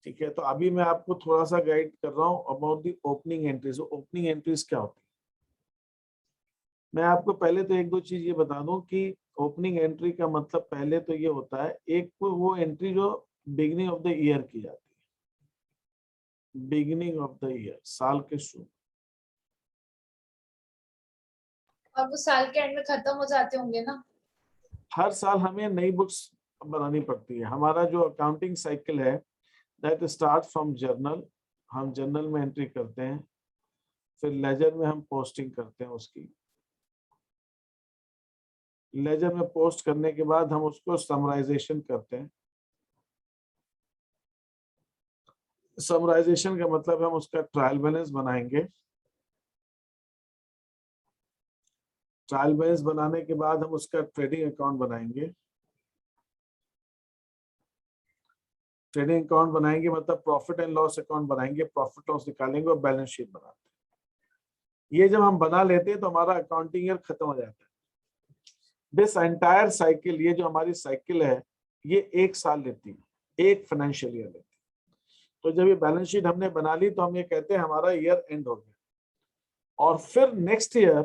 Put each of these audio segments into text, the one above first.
ठीक है, तो अभी मैं आपको थोड़ा सा गाइड कर रहा हूँ about the opening entries. Opening entries क्या होती है, मैं आपको पहले तो एक दो चीज ये बता दूं कि ओपनिंग एंट्री का मतलब पहले तो ये होता है, एक वो एंट्री जो बिगिनिंग ऑफ द ईयर की जाती है, बिगिनिंग ऑफ द ईयर, साल के शुरू। और वो साल के एंड में खत्म हो जाते होंगे ना? हर साल हमें नई बुक्स बनानी पड़ती है। हमारा जो अकाउंटिंग साइकिल है दैट स्टार्ट फ्रॉम जर्नल, हम जर्नल में एंट्री करते हैं, फिर लेजर में हम पोस्टिंग करते हैं उसकी, लेजर में पोस्ट करने के बाद हम उसको समराइजेशन करते हैं। समराइजेशन का मतलब हम उसका ट्रायल बैलेंस बनाएंगे, ट्रायल बैलेंस बनाने के बाद हम उसका ट्रेडिंग अकाउंट बनाएंगे, ट्रेडिंग अकाउंट बनाएंगे मतलब प्रॉफिट एंड लॉस अकाउंट बनाएंगे, प्रॉफिट लॉस निकालेंगे और बैलेंस शीट बनाते हैं। ये जब हम बना लेते हैं तो हमारा अकाउंटिंग ईयर खत्म हो जाता है। दिस एंटायर साइकिल, ये जो हमारी साइकिल है ये 1 साल लेती है, 1 फाइनेंशियल ईयर लेती है। तो जब ये बैलेंस शीट हमने बना ली तो हम ये कहते हैं हमारा ईयर एंड हो गया। और फिर नेक्स्ट ईयर,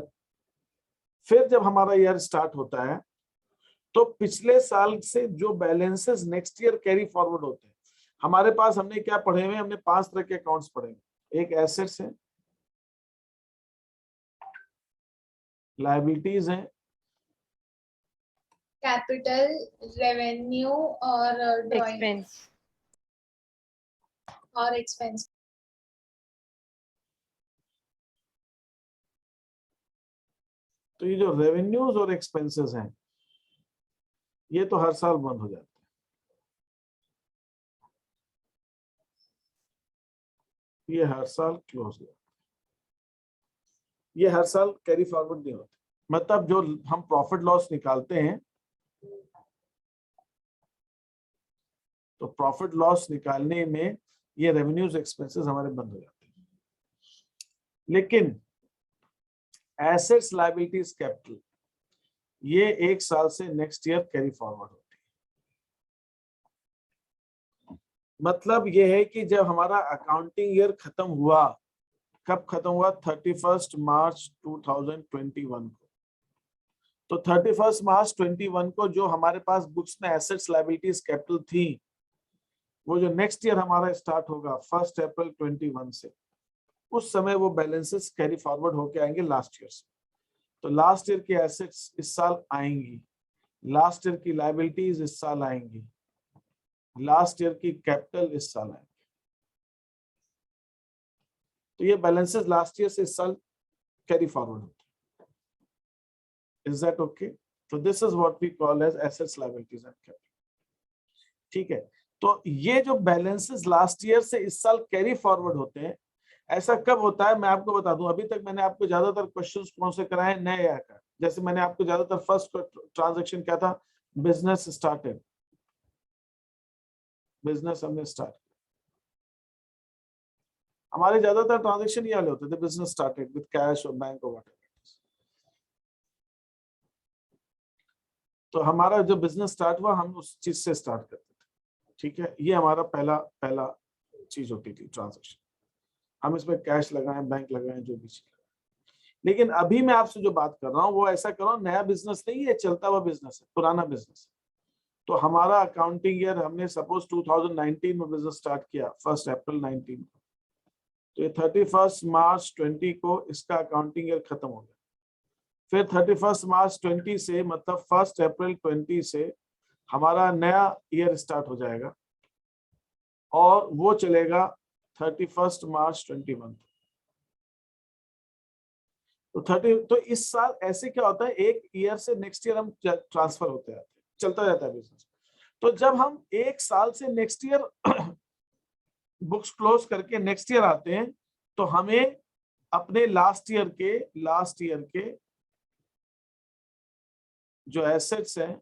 फिर जब हमारा ईयर स्टार्ट होता है तो पिछले साल से जो balances next year carry forward होते हैं, हमारे पास हमने क्या पढ़े हुए, हमने 5 तरह के अकाउंट्स पढ़े हुए। एक एसेट्स है, लायबिलिटीज हैं, कैपिटल, रेवेन्यू और ड्राइंग एक्सपेंस और एक्सपेंस। तो ये जो रेवेन्यूज और एक्सपेंसेस हैं ये तो हर साल बंद हो जाते हैं, ये हर साल क्लोज हो जाते हैं, ये हर साल कैरी फॉरवर्ड नहीं होते। मतलब जो हम प्रॉफिट लॉस निकालते हैं तो प्रॉफिट लॉस निकालने में ये रेवेन्यूज एक्सपेंसेस हमारे बंद हो जाते हैं। लेकिन एसेट्स, लायबिलिटीज, कैपिटल ये 1 साल से नेक्स्ट ईयर कैरी फॉरवर्ड होती है। मतलब ये है कि जब हमारा अकाउंटिंग ईयर खत्म हुआ, कब खत्म हुआ, 31 मार्च 2021 को। तो 31 मार्च 21 को जो हमारे पास बुक्स में एसेट्स, लायबिलिटीज, कैपिटल थी, वो जो नेक्स्ट ईयर हमारा स्टार्ट होगा 1 अप्रैल 21 से, उस समय वो बैलेंसेस कैरी फॉरवर्ड होके आएंगे लास्ट ईयर से। तो लास्ट ईयर की एसेट्स इस साल आएंगी, लास्ट ईयर की लायबिलिटीज इस साल आएंगी, लास्ट ईयर की कैपिटल इस साल आएंगी। तो ये बैलेंसेस लास्ट ईयर से इस साल कैरी फॉरवर्ड होते हैं। Is that okay? तो this is what we call as assets, liabilities and capital. ठीक है, तो ये जो बैलेंसेस लास्ट ईयर से इस साल कैरी फॉरवर्ड होते हैं, ऐसा कब होता है मैं आपको बता दूं। अभी तक मैंने आपको ज्यादातर क्वेश्चंस कौन से कराए, नए या का। जैसे मैंने आपको ज्यादातर फर्स्ट ट्रांजैक्शन क्या था, बिजनेस स्टार्टेड, बिजनेस हमने स्टार्ट, हमारे ज्यादातर ट्रांजैक्शन ये वाले होते थे, बिजनेस स्टार्टेड विद कैश और बैंक और व्हाटएवर। तो हमारा जो बिजनेस स्टार्ट हुआ हम उस चीज से स्टार्ट करते थे। ठीक है, ये हमारा पहला चीज होती थी ट्रांजैक्शन। हम इसमें कैश लगाएं, बैंक लगाएं, जो भी चीज। लेकिन अभी मैं आपसे जो बात कर रहा हूँ वो ऐसा कर रहा हूँ, नया बिजनेस नहीं है, चलता हुआ बिजनेस है, पुराना बिजनेस। तो हमारा अकाउंटिंग ईयर, हमने सपोज 2019 में बिजनेस स्टार्ट किया 1 अप्रैल 19 को, तो ये 31 मार्च 20 को इसका अकाउंटिंग ईयर खत्म हो गया। फिर 31 मार्च 20 से मतलब 1 अप्रैल 20 से हमारा नया ईयर स्टार्ट हो जाएगा और वो चलेगा 31 मार्च 21। तो इस साल ऐसे क्या होता है, एक ईयर से नेक्स्ट ईयर हम ट्रांसफर होते रहते हैं, चलता रहता है बिजनेस। तो जब हम 1 साल से नेक्स्ट ईयर बुक्स क्लोज करके नेक्स्ट ईयर आते हैं तो हमें अपने लास्ट ईयर के जो एसेट्स हैं,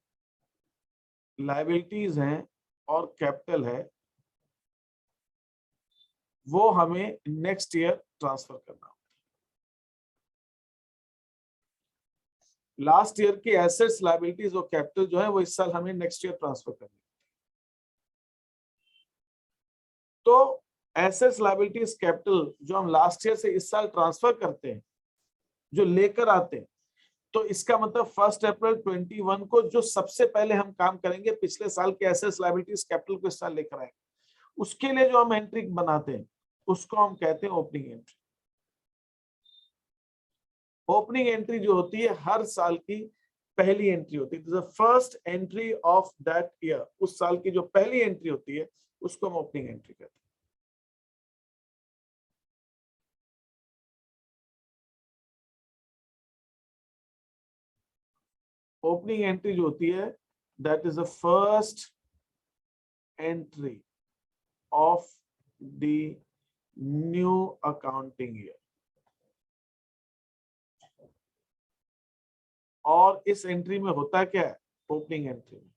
लायबिलिटीज हैं और कैपिटल है, वो हमें नेक्स्ट ईयर ट्रांसफर करना होता है। लास्ट ईयर की एसेट्स, लायबिलिटीज और कैपिटल जो है वो इस साल हमें नेक्स्ट ईयर ट्रांसफर करनी है। तो एसेट्स लायबिलिटीज कैपिटल जो हम लास्ट ईयर से इस साल ट्रांसफर करते हैं, जो लेकर आते हैं, तो इसका मतलब 1 अप्रैल 21 को जो सबसे पहले हम काम करेंगे पिछले साल के एसेट्स लायबिलिटीज कैपिटल को इस साल लेकर आएंगे, उसके लिए जो हम एंट्री बनाते हैं उसको हम कहते हैं ओपनिंग एंट्री। ओपनिंग एंट्री जो होती है हर साल की पहली एंट्री होती है, the first entry of that year, उस साल की जो पहली एंट्री होती है उसको हम ओपनिंग एंट्री कहते हैं। ओपनिंग एंट्री जो होती है that is the first entry of the new accounting year, और इस एंट्री में होता क्या है, ओपनिंग एंट्री में,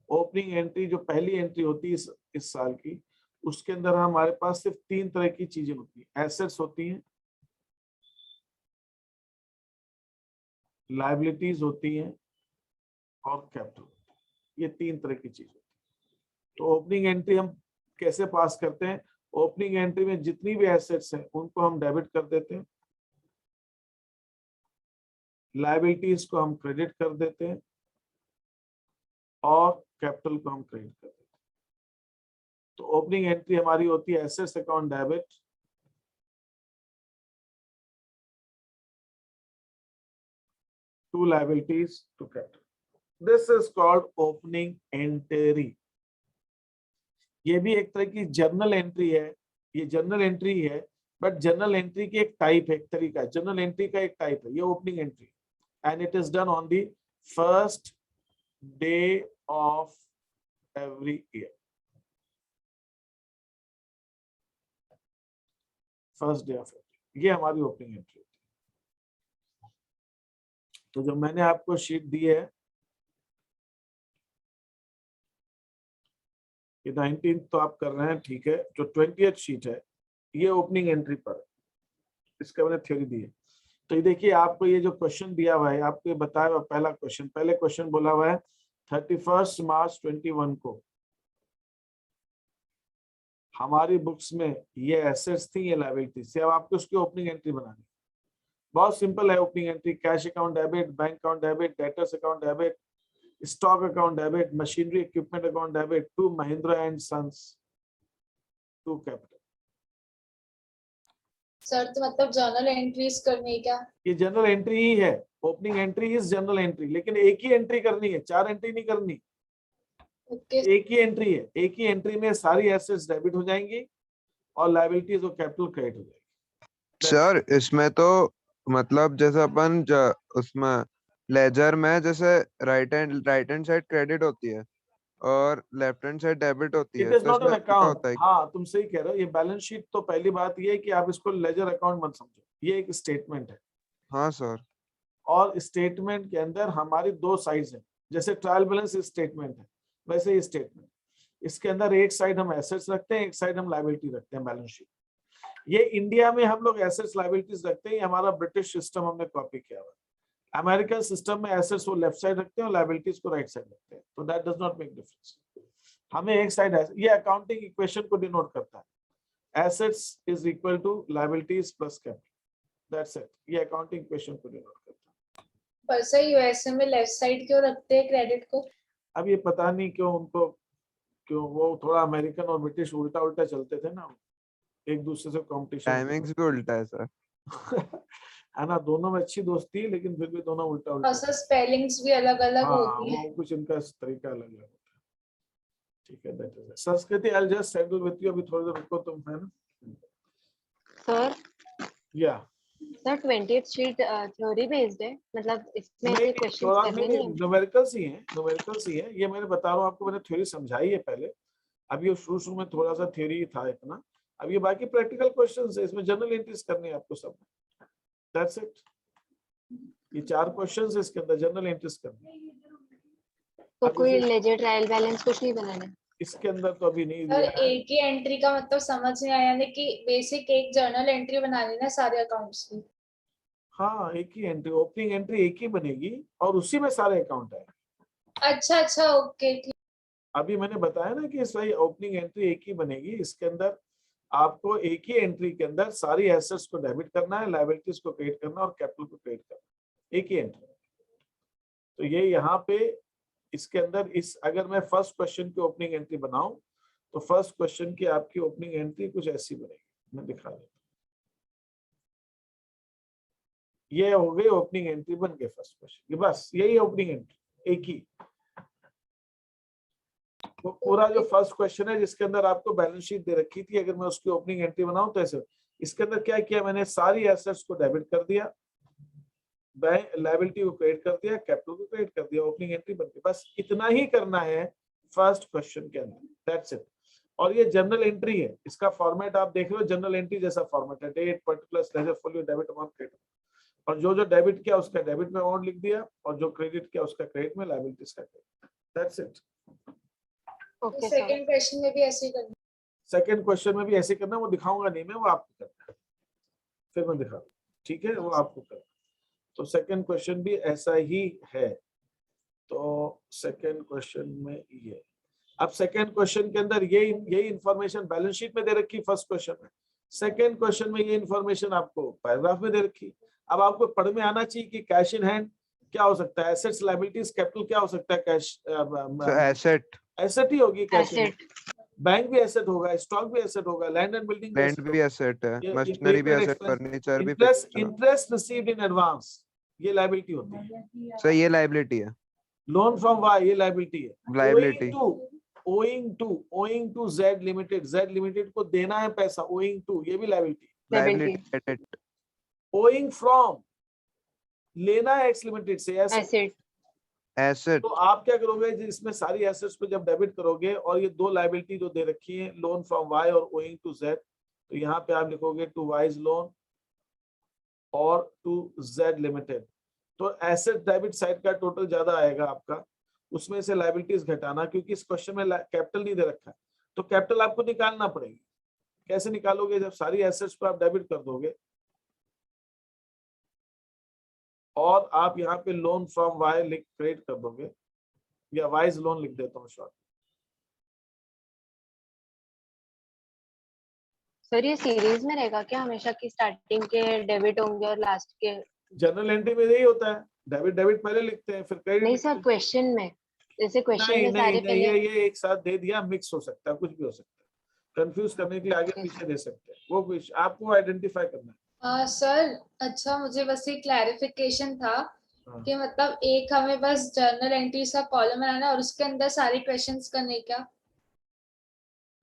ओपनिंग एंट्री जो पहली एंट्री होती है इस साल की, उसके अंदर हमारे पास सिर्फ 3 तरह की चीजें होती हैं, एसेट्स होती हैं, लायबिलिटीज होती हैं और कैपिटल, ये 3 तरह की चीज होती है। तो ओपनिंग एंट्री हम कैसे पास करते हैं, ओपनिंग एंट्री में जितनी भी एसेट्स हैं उनको हम डेबिट कर देते हैं, लायबिलिटीज को हम क्रेडिट कर देते हैं और कैपिटल को हम क्रेडिट कर देते हैं। तो ओपनिंग एंट्री हमारी होती है assets account debit, to liabilities to capital, this is called opening entry. ये भी एक तरह की जर्नल एंट्री है, ये जर्नल एंट्री है, बट जर्नल एंट्री की एक टाइप है, एक तरीका है, जर्नल एंट्री का एक टाइप है ये opening entry, and it is done on the first day of every year, first day of every, ये हमारी ओपनिंग एंट्री होती है। तो जो मैंने आपको शीट दी है ये 19 तो आप कर रहे हैं, ठीक है, जो 20th शीट है ये ओपनिंग एंट्री पर है, इसका मैंने थ्योरी दी है। तो ये देखिए आपको ये जो क्वेश्चन दिया हुआ है, आपको ये बताया हुआ पहला क्वेश्चन, पहले क्वेश्चन बोला हुआ है 31 मार्च 21 को हमारी बुक्स में ये एसेट्स थी, ये लायबिलिटीज थी, अब आपको उसकी ओपनिंग एंट्री बनानी है। बहुत सिंपल है opening entry, cash account debit, bank account debit, debtors account debit, stock account debit, machinery equipment account debit to Mahindra and Sons to capital. Sir तो मतलब जर्नल एंट्रीज करनी है क्या? ये जनरल एंट्री ही है, opening entry is general entry, लेकिन एक ही entry करनी है, 4 एंट्री नहीं करनी, ओके एक ही एंट्री है, एक ही एंट्री में सारी एसेट्स डेबिट हो जाएंगी और लायबिलिटीज और कैपिटल क्रेडिट हो जाएगी। सर इसमें तो मतलब जैसे अपन उसमें लेजर में जैसे राइट हैंड साइड क्रेडिट होती है और लेफ्ट हैंड साइड डेबिट होती इट है, इज तो नॉट एन इसमें क्या अकाउंट, होता है? हाँ तुम सही कह रहे हो, ये बैलेंस शीट, तो पहली बात ये है कि आप इसको लेजर अकाउंट मत समझो, ये एक स्टेटमेंट है, हाँ सर। और स्टेटमेंट के अंदर हमारी 2 साइड्स हैं, जैसे ट्रायल बैलेंस स्टेटमेंट है वैसे ये स्टेटमेंट, इसके अंदर एक साइड हम एसेट्स रखते हैं, एक साइड हम लायबिलिटी रखते हैं, बैलेंस शीट। ये इंडिया में हम लोग एसेट्स लायबिलिटीज रखते हैं, ये हमारा ब्रिटिश सिस्टम हमने कॉपी किया हुआ है। अमेरिकन सिस्टम में एसेट्स वो लेफ्ट साइड रखते हैं और लायबिलिटीज को राइट साइड रखते हैं, तो that does not make difference. हमें एक साइड, ये अकाउंटिंग इक्वेशन को डिनोट करता है, assets is equal to liabilities plus capital, that's it, ये अकाउंटिंग इक्वेशन को डिनोट करता है। पर सर यूएसए में लेफ्ट साइड क्यों रखते हैं क्रेडिट को? अब ये पता नहीं क्यों उनको, क्यों वो थोड़ा अमेरिकन और ब्रिटिश उल्टा उल्टा चलते थे ना, एक दूसरे से कंपटीशन टाइमिंग्स भी उल्टा है सर। है ना, दोनों में अच्छी दोस्ती है लेकिन फिर भी दोनों उल्टा और उल्टा, सर स्पेलिंग्स भी अलग अलग हाँ होती है। वो कुछ इनका तरीका अलग अलग होता है, ठीक है, दैट इज संस्कृति। I will just settle with you, अभी थोड़ी देर रुको तुम, है ना सर या sir 20th sheet theory based है, मतलब इसमें ऐसे क्वेश्चंस करने नहीं है? न्यूमेरिकल्स ही हैं, न्यूमेरिकल्स ही हैं, ये मैंने बता रहा हूँ आपको, मैंने थ्योरी समझाई है पहले, अभी ये शुरू में थोड़ा सा थ्योरी था इतना, अब ये बाकी प्रैक्टिकल क्वेश्चंस है, इसमें जनरल एंट्रीज करनी है आपको सब, दैट्स इट, ये 4 क्वेश्चंस है इसके अंदर, जनरल एंट्रीज करनी है। तो अब कोई जैसे लेजर ट्रायल बैलेंस कुछ नहीं बनाना? इसके अंदर तो अभी नहीं सर दिया है, एक ही एंट्री का मतलब समझ नहीं आया, यानी कि बेसिक एक जर्नल एंट्री बना लेना सारे अकाउंट्स की। हाँ एक ही एंट्री, ओपनिंग एंट्री एक ही बनेगी और उसी में सारे अकाउंट है। अच्छा अच्छा ओके ठीक। अभी मैंने बताया ना कि सही ओपनिंग एंट्री एक ही बनेगी, इसके अंदर आपको एक ही एंट्री के अंदर सारी एसेट्स को डेबिट करना है, लायबिलिटीज को क्रेडिट करना है और कैपिटल को क्रेडिट करना है, एक ही एंट्री। तो ये यहाँ पे इसके अंदर इस अगर मैं फर्स्ट क्वेश्चन की ओपनिंग एंट्री बनाऊं तो फर्स्ट क्वेश्चन की आपकी ओपनिंग एंट्री कुछ ऐसी बनेगी, मैं दिखा देता हूं। ये हो गई ओपनिंग एंट्री, बन गए फर्स्ट क्वेश्चन, बस यही ओपनिंग एंट्री एक ही। तो पूरा जो फर्स्ट क्वेश्चन है जिसके अंदर आपको बैलेंस शीट दे रखी थी, अगर मैं उसकी ओपनिंग एंट्री बनाऊं तो ऐसे इसके अंदर क्या किया मैंने, सारी एसेट्स को डेबिट कर दिया, बैंक लायबिलिटी को क्रेडिट कर दिया, कैपिटल को क्रेडिट कर दिया, ओपनिंग एंट्री बन गई। बस इतना ही करना है फर्स्ट क्वेश्चन के अंदर, दैट्स इट। और ये जनरल एंट्री है, इसका फॉर्मेट आप देख रहे हो जनरल एंट्री जैसा फॉर्मेट है, date, particulars, ledger, folio, debit amount, credit. और जो जो डेबिट किया उसका डेबिट में अमाउंट लिख दिया और जो क्रेडिट किया उसका क्रेडिट में, लायबिलिटीज का credit, that's it. Okay sir. Second question में भी ऐसे ही करना है। सेकंड क्वेश्चन में भी ऐसे करना है, वो दिखाऊंगा नहीं मैं, वो आपको करना है, फिर मैं दिखा दूं, ठीक है, वो आपको करना है। तो सेकंड क्वेश्चन भी ऐसा ही है। तो सेकंड क्वेश्चन में ये, अब सेकंड क्वेश्चन के अंदर यही इंफॉर्मेशन बैलेंस शीट में दे रखी फर्स्ट क्वेश्चन में, सेकंड क्वेश्चन में ये इंफॉर्मेशन आपको पैराग्राफ में दे रखी। अब आपको पढ़ में आना चाहिए कि कैश इन हैंड क्या हो सकता है, एसेट्स, लायबिलिटीज, कैपिटल क्या हो सकता है, कैश एसेट, एसेट ही होगी, कैश इन एसेट, बैंक भी एसेट होगा, स्टॉक भी एसेट होगा, लैंड एंड बिल्डिंग लैंड भी एसेट है, मशीनरी भी एसेट, फर्नीचर भी इंटरेस्ट fixed है। इंटरेस्ट रिसीव्ड इन एडवांस ये लायबिलिटी होती है। सर ये लायबिलिटी है, लोन फ्रॉम वाई ये लायबिलिटी है। Liability, owing to Z limited को देना है पैसा, owing to ये भी liability. Liability, credit, owing from लेना है X लिमिटेड से, एसेट, एसेट, तो आप क्या करोगे जी, इसमें सारी एसेट्स पे जब डेबिट करोगे और ये दो लायबिलिटी जो दे रखी है, लोन फ्रॉम वाई और owing to Z, तो यहाँ पे आप लिखोगे टू वाइज लोन और टू Z लिमिटेड। तो एसेट डेबिट साइड का टोटल ज्यादा आएगा आपका, उसमें से लायबिलिटीज घटाना, क्योंकि इस क्वेश्चन में कैपिटल नहीं दे रखा है, तो कैपिटल आपको निकालना पड़ेगी। कैसे निकालोगे, जब सारी एसेट्स पर आप डेबिट कर दोगे और आप यहाँ पे लोन फ्रॉम वाई लिख क्रेडिट कर दोगे, या वाइज लोन लिख देता हूँ शॉर्ट। सर ये सीरीज में रहेगा क्या हमेशा की स्टार्टिंग के डेबिट होंगे और लास्ट के? जनरल एंट्री में यही होता है, डेबिट डेबिट पहले लिखते हैं फिर क्रेडिट। नहीं सर, क्वेश्चन में जैसे क्वेश्चन नहीं में नहीं सारे नहीं, पहले ये एक साथ दे दिया, मिक्स हो सकता है, कुछ भी हो सकता है, कंफ्यूज करने के लिए आगे पीछे दे सकते हैं, वो कुछ आपको आइडेंटिफाई करना है। सर अच्छा, मुझे बस एक क्लैरिफिकेशन था हाँ। कि मतलब एक हमें बस जर्नल एंट्रीज का कॉलम बनाना और उसके अंदर सारे क्वेश्चंस करने क्या?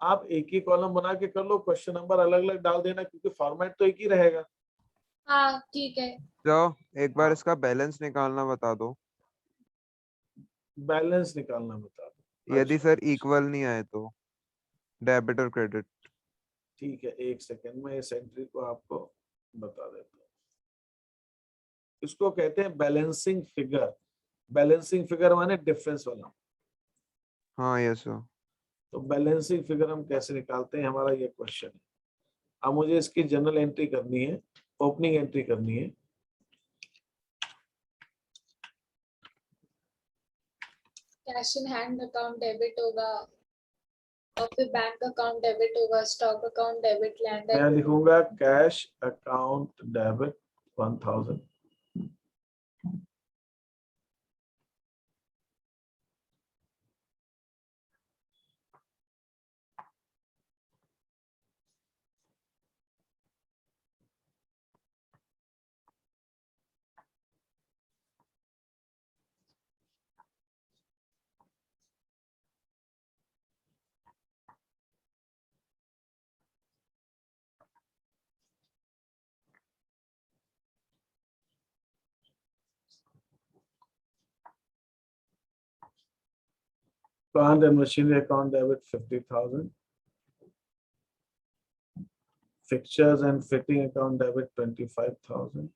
आप एक ही कॉलम बना के कर लो, क्वेश्चन नंबर अलग अलग डाल देना, क्योंकि फॉर्मेट तो एक ही रहेगा। हाँ ठीक है। जाओ एक बार इसका बैलेंस निकालना बता दो, बैलेंस निकालना बता दो। यदि अच्छा, सर इक्वल नहीं आए तो, डेबिट और क्रेडिट। ठीक है, एक सेकंड में इस एंट्री को आपको बता देता हूँ। इसको कहते हैं बैलेंसिंग फिगर। बैलेंसिंग फिगर माने डिफरेंस वाला। हाँ यस सर। तो बैलेंसिंग फिगर हम कैसे निकालते हैं, हमारा ये क्वेश्चन है। अब मुझे इसकी जनरल एंट्री करनी है, ओपनिंग एंट्री करनी है। Cash in hand account debit होगा और फिर बैंक अकाउंट डेबिट होगा, स्टॉक अकाउंट डेबिट, लैंड मैं लिखूंगा cash account debit 1000, plant and machinery account debit 50,000, fixtures and fitting account debit 25,000,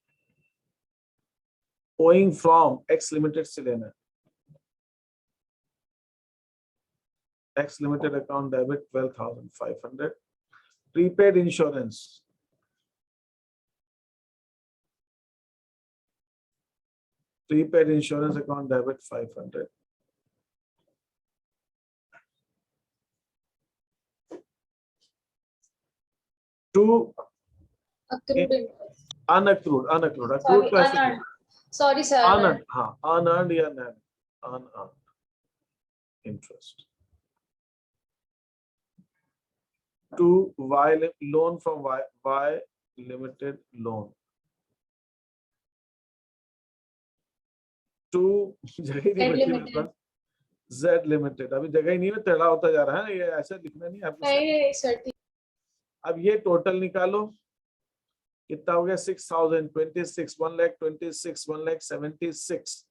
owing from X limited से लेना है, X limited account debit 12,500, prepaid insurance account debit 500, to accrued interest. Unaccrued, unaccrued, Sorry, accrued को ऐसे unearned. Sorry, sir. Unearned, हाँ unearned या unearned interest. To Y loan from Y limited loan. Two जगह ही नहीं Z बची मेरे limited. पास, Z limited, अभी जगह ही नहीं है, टेढ़ा होता जा रहा है ना, ये ऐसा लिखना नहीं है आपको। नहीं सर, ठीक। अब ये टोटल निकालो कितना हो गया, 6000, 26, 1,26, 1,76,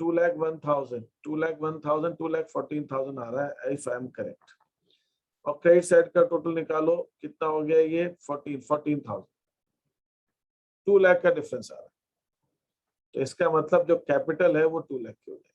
2,01,000, 2,01,000, 2,14,000 आ रहा है इफ आई एम करेक्ट। और क्रेडिट साइड का टोटल निकालो कितना हो गया, ये 14,000, 2 लाख का डिफरेंस आ रहा है। तो इसका मतलब जो कैपिटल है वो 2 लाख की हो जाएगी।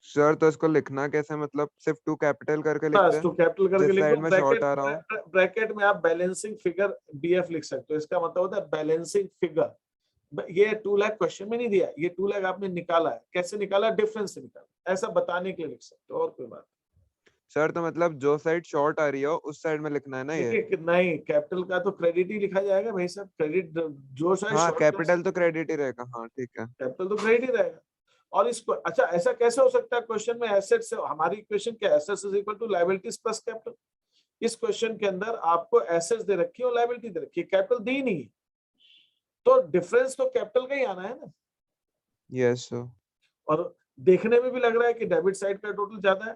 सर तो इसको लिखना कैसे, मतलब सिर्फ टू कैपिटल करके लिखते बस हैं टू कैपिटल करके जिस लिख साइड दो, में शॉर्ट आ रहा हो। ब्रैकेट में आप बैलेंसिंग फिगर बीएफ लिख सकते हो। इसका मतलब होता है बैलेंसिंग फिगर। ये 2 लाख क्वेश्चन में नहीं दिया, ये 2 लाख आपने निकाला है, कैसे निकाला, डिफरेंस से निकाला, ऐसा बताने के लिए लिख सकते हो, और कोई बात सर तो मतलब जो साइड शॉर्ट आ रही हो उस साइड में लिखना है ना ये। देखिए नहीं, कैपिटल का तो क्रेडिट ही लिखा जाएगा भाई साहब, क्रेडिट जो शायद हाँ short कैपिटल तो क्रेडिट ही रहेगा, हाँ ठीक है। कैपिटल तो क्रेडिट ही रहेगा। और इसको अच्छा ऐसा कैसे हो सकता है क्वेश्चन में, एसेट से, हमारी इक्वेशन क्या, assets is equal to liabilities plus capital. इस क्वेश्चन के अंदर आपको एसेट्स दे रखी है और लायबिलिटी दे रखी है, कैपिटल दी नहीं है, तो डिफरेंस तो कैपिटल का ही आना है ना। Yes sir. और देखने में भी लग रहा है कि डेबिट साइड का टोटल ज्यादा है,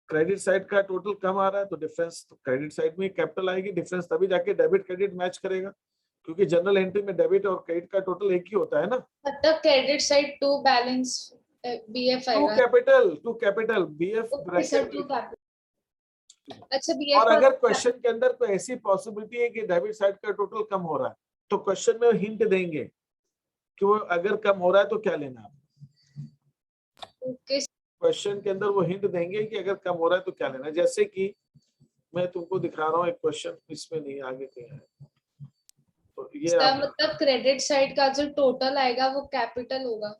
क्रेडिट साइड का टोटल कम आ रहा है, तो डिफरेंस तो क्रेडिट साइड में कैपिटल आएगी, डिफरेंस तभी जाके डेबिट क्रेडिट मैच करेगा, क्योंकि जनरल एंट्री में डेबिट और क्रेडिट का टोटल एक ही होता है ना। मतलब credit side to balance BF to आएगा। Capital BF okay sir, to bracket. Capital. अच्छा बीएफ और अगर क्वेश्चन के अंदर कोई ऐसी पॉसिबिलिटी है कि डेबिट साइड का टोटल कम हो रहा है, तो क्वेश्चन में हिंट देंगे कि वो अगर कम हो रहा है तो क्या लेना है। ओके क्वेश्चन के अंदर वो हिंट देंगे कि अगर कम हो रहा है तो क्या लेना है। जैसे कि मैं तुमको दिखा रहा हूँ एक क्वेश्चन, इसमें नहीं आगे कहीं है, तो ये सर, आप मतलब क्रेडिट साइड का जो टोटल आएगा वो कैपिटल होगा।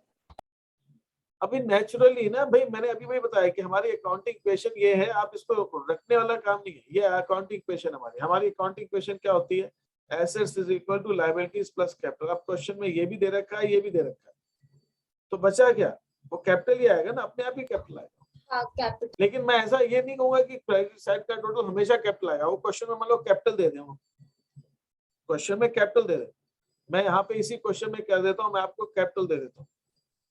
अभी नेचुरली ना भाई, मैंने अभी वही बताया कि हमारी अकाउंटिंग इक्वेशन ये है, आप इसको रखने वाला काम नहीं है, ये अकाउंटिंग इक्वेशन हमारी अकाउंटिंग इक्वेशन क्या होती है, assets is equal to liabilities plus capital. अब क्वेश्चन में ये भी दे रखा है, ये भी दे रखा है, तो बचा क्या, वो कैपिटल ही आएगा ना, अपने आप ही कैपिटल आएगा। हाँ कैपिटल। लेकिन मैं ऐसा ये नहीं कहूंगा कि क्रेडिट साइड का टोटल हमेशा कैपिटल आएगा। वो क्वेश्चन में मान लो कैपिटल दे दें, क्वेश्चन में कैपिटल दे दे, मैं यहाँ पे इसी क्वेश्चन में क्या देता हूँ, मैं आपको कैपिटल दे देता हूँ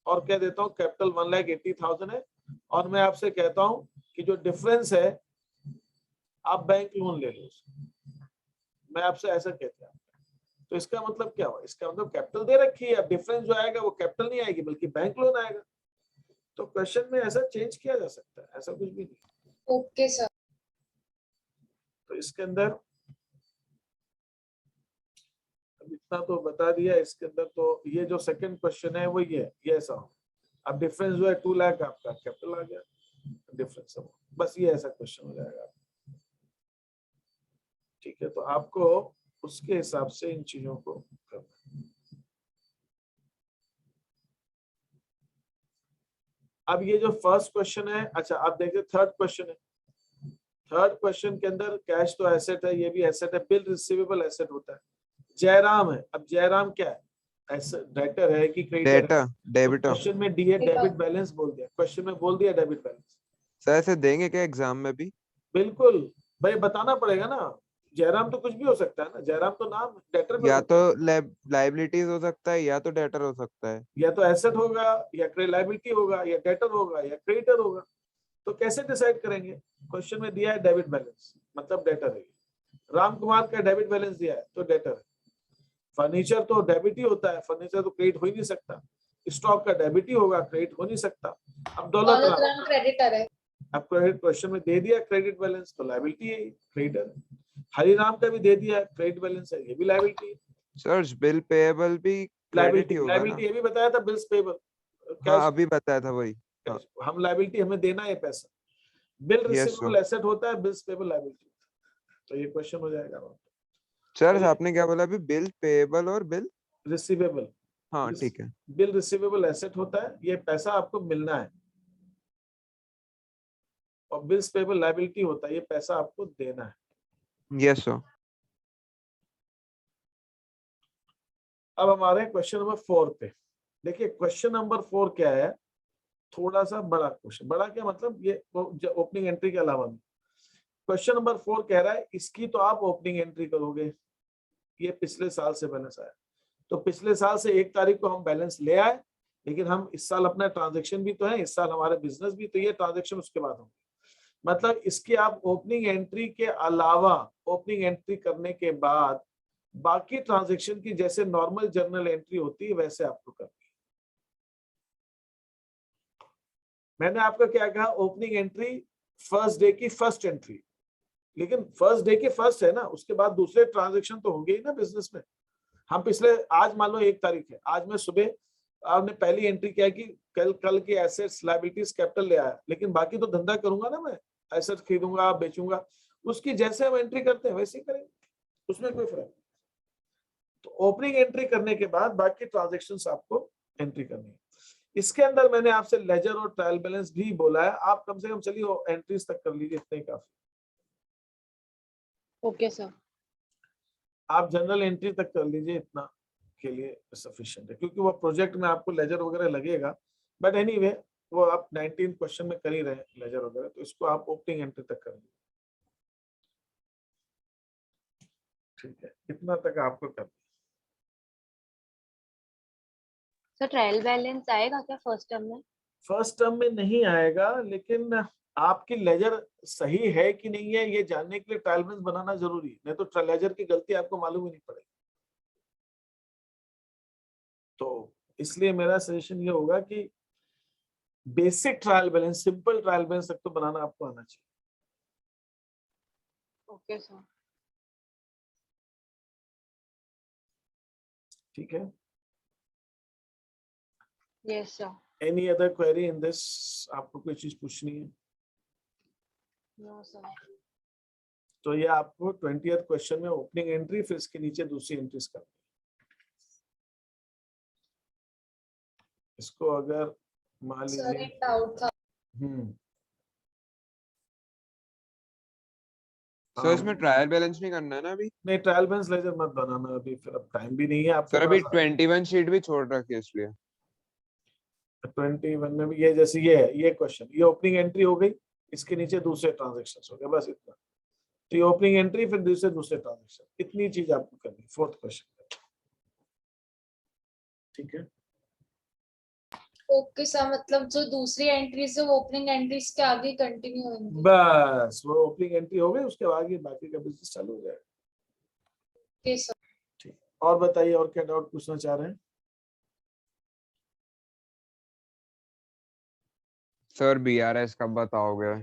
और क्या देता हूँ, कैपिटल 1,80,000 है, और मैं आपसे कहता हूँ कि जो डिफरेंस है आप बैंक लोन ले लो, मैं आपसे ऐसा कहता हूँ। तो इसका मतलब क्या हुआ, इसका मतलब कैपिटल दे रखी है, अब डिफरेंस जो आएगा वो कैपिटल नहीं आएगी बल्कि बैंक लोन आएगा। तो क्वेश्चन में ऐसा चेंज किया जा सकता है, ऐसा कुछ भी नहीं। Okay sir. तो इसके अंदर इतना तो बता दिया। इसके अंदर तो ये जो सेकंड क्वेश्चन है वो ये ऐसा हो, अब डिफरेंस जो है 2 लाख आपका कैपिटल आ गया, डिफरेंस हो, बस ये ऐसा क्वेश्चन हो जाएगा। ठीक है, तो आपको उसके हिसाब से इन चीजों को करना। अब ये जो फर्स्ट क्वेश्चन है, अच्छा आप देखिए थर्ड क्वेश्चन है। थर्ड क्वेश्चन के अंदर कैश तो एसेट है, ये भी एसेट है, बिल रिसीवेबल एसेट होता है। जयराम है, अब जयराम क्या है, एसेट डेटर है कि क्रेडिटर है? Data debtor. क्वेश्चन में डीए डेबिट बैलेंस बोल दिया, क्वेश्चन में बोल दिया डेबिट बैलेंस। सर ऐसे देंगे क्या एग्जाम में भी? बिल्कुल भाई, बताना पड़ेगा ना। जयराम तो कुछ भी हो सकता है ना, जयराम तो नाम डेटर में या तो लाइबिलिटीज हो सकता है या तो डेटर हो सकता है। या तो एसेट होगा या लायबिलिटी होगा या डेटर होगा या क्रेडिटर होगा। तो कैसे डिसाइड करेंगे, क्वेश्चन में दिया है डेबिट बैलेंस मतलब डेटर है, राम कुमार का डेबिट बैलेंस दिया है तो डेटर है। फर्नीचर तो डेबिट ही होता है, फर्नीचर तो क्रेडिट हो ही नहीं सकता। स्टॉक का डेबिट ही होगा, क्रेडिट हो नहीं सकता। अब दौलत राम क्रेडिटर है, अब क्वेश्चन में दे दिया क्रेडिट बैलेंस तो लायबिलिटी है, क्रेडिटर है। हरिराम का भी दे दिया क्रेडिट बैलेंस है, ये भी लायबिलिटी है। सर बिल पेएबल भी क्रेडिट ही होगा ना? लायबिलिटी ये भी बताया था, बिल्स पेबल हाँ अभी बताया था वही। हाँ। हम लायबिलिटी हमें देना है पैसा। बिल रिसीवेबल एसेट होता है, बिल्स पेबल लायबिलिटी। तो ये क्वेश्चन हो जाएगा। सर आपने क्या बोला अभी, बिल पेएबल और बिल रिसीवेबल? हाँ ठीक है। बिल रिसीवेबल एसेट होता है, ये पैसा आपको मिलना है, और बिल्स पेबल लायबिलिटी होता है, ये पैसा आपको देना है। Yes sir. अब हमारे क्वेश्चन नंबर 4 पे देखिए। क्वेश्चन नंबर 4 क्या है, थोड़ा सा बड़ा क्वेश्चन। बड़ा क्या मतलब, ये ओपनिंग एंट्री के अलावा भी। क्वेश्चन नंबर 4 कह रहा है इसकी तो आप ओपनिंग एंट्री करोगे, ये पिछले साल से बैलेंस आया, तो पिछले साल से 1 तारीख को हम बैलेंस ले आए, लेकिन हम इस साल अपना ट्रांजेक्शन भी तो है, इस साल हमारे बिजनेस भी, तो ये ट्रांजेक्शन उसके बाद होंगे। मतलब इसकी आप ओपनिंग एंट्री के अलावा, ओपनिंग एंट्री करने के बाद बाकी ट्रांजेक्शन की जैसे नॉर्मल जर्नल एंट्री होती है वैसे आपको करनी है। मैंने आपको क्या कहा, ओपनिंग एंट्री फर्स्ट डे की फर्स्ट एंट्री, लेकिन फर्स्ट डे की फर्स्ट है ना, उसके बाद दूसरे ट्रांजेक्शन तो होंगे ही ना बिजनेस में। हम पिछले, आज मान लो 1 तारीख है, आज मैं सुबह आपने पहली एंट्री किया कि कल के एसेट्स लायबिलिटीज कैपिटल ले आया, लेकिन बाकी तो धंधा करूंगा ना मैं, एसेट्स खरीदूंगा बेचूंगा, उसकी जैसे हम एंट्री करते हैं वैसे ही करेंगे, उसमें कोई फर्क नहीं। तो ओपनिंग एंट्री करने के बाद बाकी ट्रांजेक्शंस आपको एंट्री करनी है। इसके अंदर मैंने आपसे लेजर और ट्रायल बैलेंस भी बोला है, आप कम से कम चलिए एंट्रीज तक कर लीजिए, इतने ही काफी। Okay sir. आप जनरल एंट्री तक कर लीजिए, इतना के लिए सफिशिएंट है, क्योंकि वो प्रोजेक्ट में आपको लेजर वगैरह लगेगा, बट एनीवे वो आप 19 क्वेश्चन में कर ही रहे हैं लेजर वगैरह, तो इसको आप ओपनिंग एंट्री तक कर लीजिए। ठीक है, इतना तक आपको कर। सर ट्रायल बैलेंस आएगा क्या फर्स्ट टर्म में? फर्स्ट टर्म में नहीं आएगा, लेकिन आपकी लेजर सही है कि नहीं है ये जानने के लिए ट्रायल बैलेंस बनाना जरूरी है, नहीं तो लेजर की गलती आपको मालूम ही नहीं पड़ेगी। तो इसलिए मेरा सजेशन ये होगा कि basic trial balance, simple trial balance तक तो बनाना आपको आना चाहिए। Okay sir. ठीक है, yes sir. Any other query in this, आपको कोई चीज पूछनी है? No sir. तो ये आपको 20th क्वेश्चन में ओपनिंग एंट्री, फिर इसके नीचे दूसरी एंट्रीज करनी है। इसको अगर मान सर लीजिए, एक डाउट था। सर इसमें ट्रायल बैलेंस नहीं करना है ना अभी? नहीं, ट्रायल बैलेंस लेजर मत बनाना अभी, फिर अब टाइम भी नहीं है आपके सर अभी पास। 21 शीट भी छोड़ रखी है इसलिए। 21 में भी ये जैसे ये है, ये क्वेश्चन, ये ओपनिंग एंट्री हो गई, इसके नीचे दूसरे ट्रांजेक्शन हो गए, बस इतना। तो ये ओपनिंग एंट्री, फिर दूसरे ट्रांजेक्शन, इतनी चीज आपको करनी है 4th क्वेश्चन। ठीक है, ओके सर, मतलब जो दूसरी एंट्रीज है वो ओपनिंग एंट्रीज के आगे कंटिन्यू होंगी। बस वो ओपनिंग एंट्री हो गई, उसके आगे बाकी का बिजनेस चालू हो जाएगा। Okay sir. ठीक, और बताइए, और क्या डाउट पूछना चाह रहे हैं? सर BRS कब बताओगे?